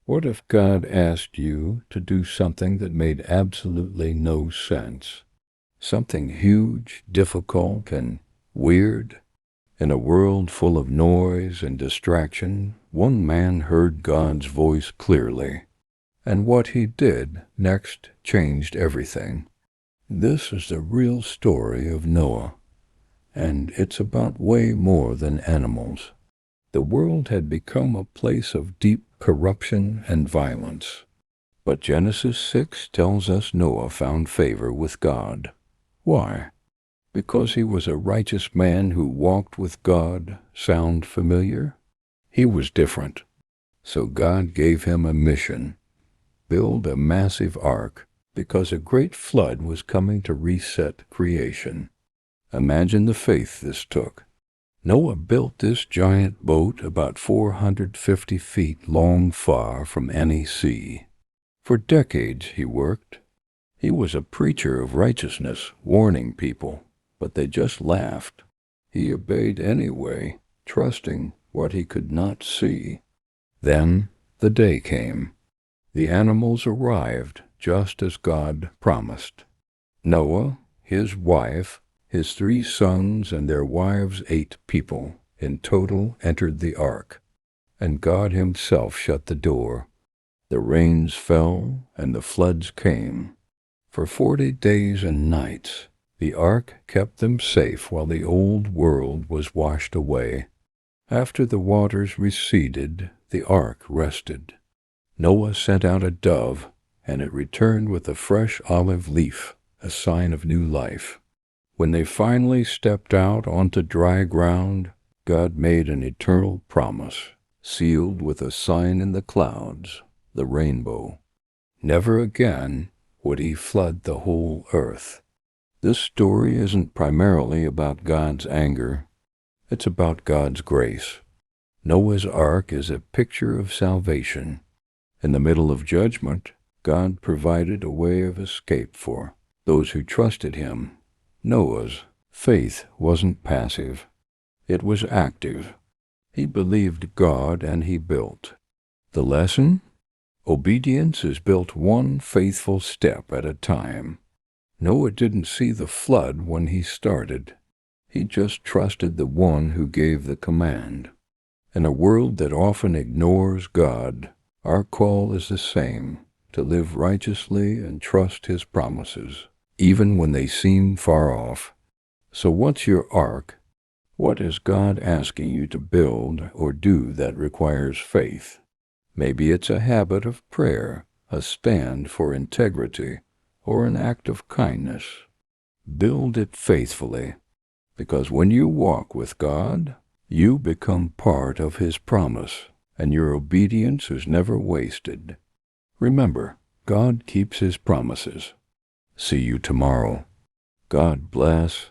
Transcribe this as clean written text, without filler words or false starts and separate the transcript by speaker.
Speaker 1: What if God asked you to do something that made absolutely no sense? Something huge, difficult, and weird? In a world full of noise and distraction, one man heard God's voice clearly, and what he did next changed everything. This is the real story of Noah, and it's about way more than animals. The world had become a place of deep corruption and violence. But Genesis 6 tells us Noah found favor with God. Why? Because he was a righteous man who walked with God. Sound familiar? He was different. So God gave him a mission: build a massive ark, because a great flood was coming to reset creation. Imagine the faith this took. Noah built this giant boat about 450 feet long, far from any sea. For decades he worked. He was a preacher of righteousness, warning people, but they just laughed. He obeyed anyway, trusting what he could not see. Then the day came. The animals arrived just as God promised. Noah, his wife, his 3 sons and their wives, 8 people in total, entered the ark, and God himself shut the door. The rains fell and the floods came. For 40 days and nights, the ark kept them safe while the old world was washed away. After the waters receded, the ark rested. Noah sent out a dove, and it returned with a fresh olive leaf, a sign of new life. When they finally stepped out onto dry ground, God made an eternal promise, sealed with a sign in the clouds, the rainbow. Never again would he flood the whole earth. This story isn't primarily about God's anger. It's about God's grace. Noah's ark is a picture of salvation. In the middle of judgment, God provided a way of escape for those who trusted him. Noah's faith wasn't passive. It was active. He believed God and he built. The lesson? Obedience is built one faithful step at a time. Noah didn't see the flood when he started. He just trusted the one who gave the command. In a world that often ignores God, our call is the same: to live righteously and trust his promises, even when they seem far off. So what's your ark? What is God asking you to build or do that requires faith? Maybe it's a habit of prayer, a stand for integrity, or an act of kindness. Build it faithfully, because when you walk with God, you become part of his promise, and your obedience is never wasted. Remember, God keeps his promises. See you tomorrow. God bless.